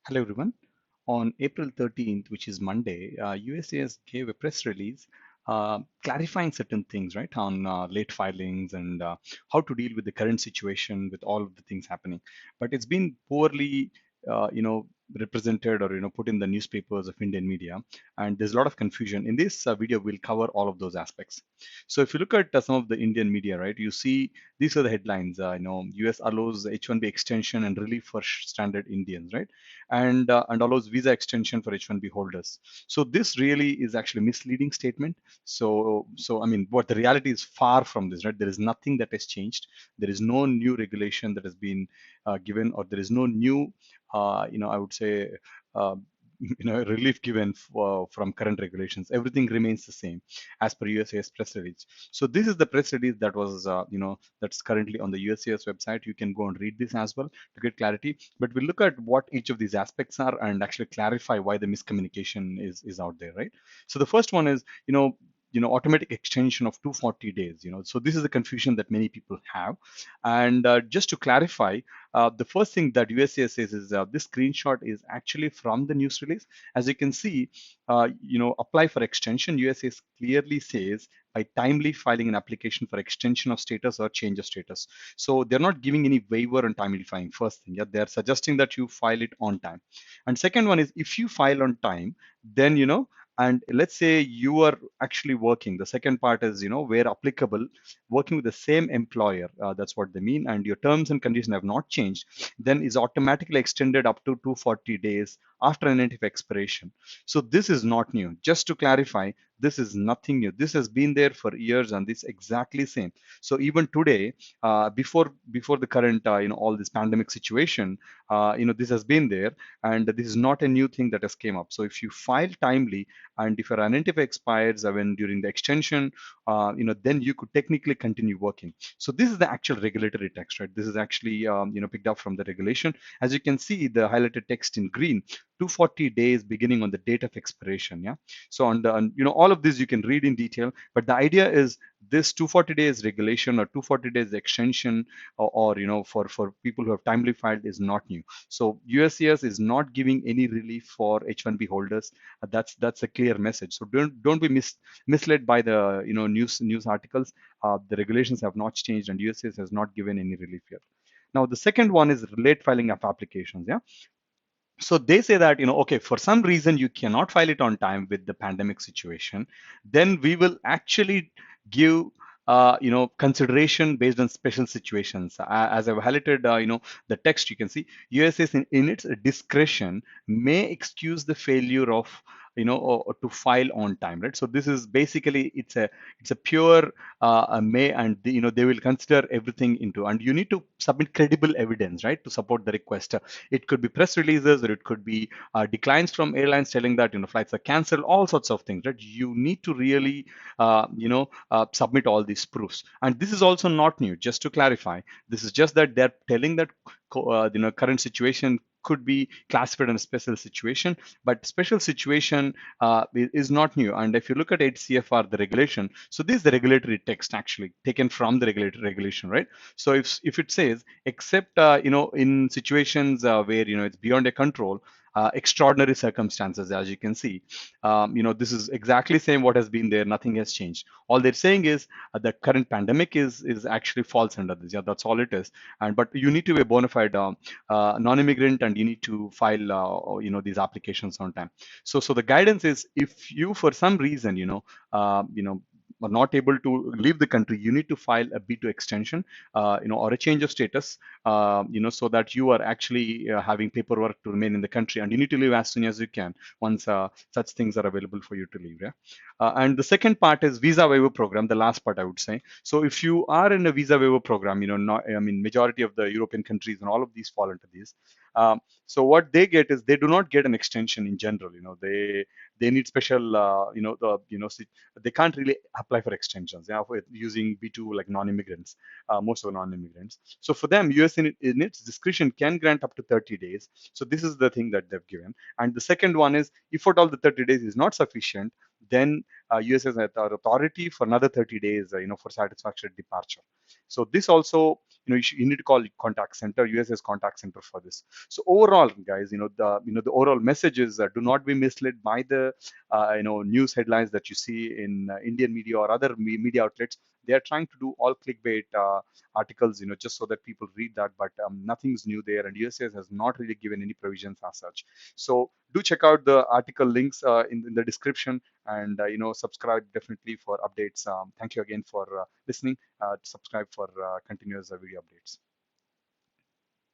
Hello, everyone. On April 13th, which is Monday, USCIS gave a press release clarifying certain things, right, on late filings and how to deal with the current situation with all of the things happening. But it's been poorly, represented or put in the newspapers of Indian media, and there's a lot of confusion. In this video, we'll cover all of those aspects. So if you look at some of the Indian media, right, you see these are the headlines. US allows H1B extension and relief for stranded Indians, right? And allows visa extension for H1B holders. So this really is actually a misleading statement. So I mean, what the reality is far from this, right? There is nothing that has changed. There is no new regulation that has been given, or there is no new, I would say. Relief given from current regulations. Everything remains the same as per USCIS press release. So this is the press release that was that's currently on the USCIS website. You can go and read this as well to get clarity. But we'll look at what each of these aspects are and actually clarify why the miscommunication is out there, right? So the first one is, automatic extension of 240 days. So this is the confusion that many people have. And just to clarify, the first thing that USCIS says is this screenshot is actually from the news release. As you can see, apply for extension. USCIS clearly says by timely filing an application for extension of status or change of status. So they're not giving any waiver on timely filing. First thing, yeah, they're suggesting that you file it on time. And second one is, if you file on time, then and let's say you are actually working. The second part is, where applicable, working with the same employer. That's what they mean. And your terms and conditions have not changed, then is automatically extended up to 240 days after an NTF expiration. So this is not new. Just to clarify, this is nothing new. This has been there for years, and this exactly same. So even today, before the current all this pandemic situation, this has been there, and this is not a new thing that has came up. So if you file timely, and if your NTF expires when during the extension, then you could technically continue working. So this is the actual regulatory text, right? This is actually picked up from the regulation. As you can see, the highlighted text in green, 240 days beginning on the date of expiration. Yeah. So all of this you can read in detail, but the idea is this 240 days regulation or 240 days extension, or for people who have timely filed, is not new. So USCIS is not giving any relief for H1B holders. That's a clear message. So don't be misled by the news articles. The regulations have not changed, and USCIS has not given any relief yet. Now the second one is late filing of applications. Yeah. So they say that, okay, for some reason you cannot file it on time with the pandemic situation, then we will actually give consideration based on special situations. As I've highlighted, the text, you can see USS in its discretion may excuse the failure of or to file on time, right? So this is basically, it's a pure may, and they will consider everything into, and you need to submit credible evidence, right, to support the request. It could be press releases, or it could be declines from airlines telling that flights are cancelled, all sorts of things, right? You need to really submit all these proofs. And this is also not new. Just to clarify, this is just that they're telling that current situation could be classified in a special situation, but special situation is not new. And if you look at HCFR, the regulation, so this is the regulatory text actually taken from the regulatory regulation, right? So if it says, except in situations where it's beyond a control, extraordinary circumstances, as you can see, this is exactly same what has been there. Nothing has changed. All they're saying is the current pandemic is actually falls under this. Yeah, that's all it is. And but you need to be a bona fide non-immigrant, and you need to file these applications on time. So the guidance is, if you for some reason are not able to leave the country, you need to file a B2 extension, or a change of status, so that you are actually having paperwork to remain in the country, and you need to leave as soon as you can once such things are available for you to leave. Yeah. And the second part is visa waiver program, the last part I would say. So if you are in a visa waiver program, majority of the European countries and all of these fall into these. So what they get is, they do not get an extension in general. they need special, they can't really apply for extensions, using B2 like non-immigrants, most of the non-immigrants. So for them, US in its discretion can grant up to 30 days. So this is the thing that they've given. And the second one is, if at all the 30 days is not sufficient, then US has authority for another 30 days, for satisfactory departure. So this also, you need to call contact center, USS contact center for this. So overall, guys, the overall message is, do not be misled by the news headlines that you see in Indian media or other media outlets. They are trying to do all clickbait articles, just so that people read that, but nothing's new there, and USCIS has not really given any provisions as such. So do check out the article links in the description, and subscribe definitely for updates. Thank you again for listening. Subscribe for continuous video updates.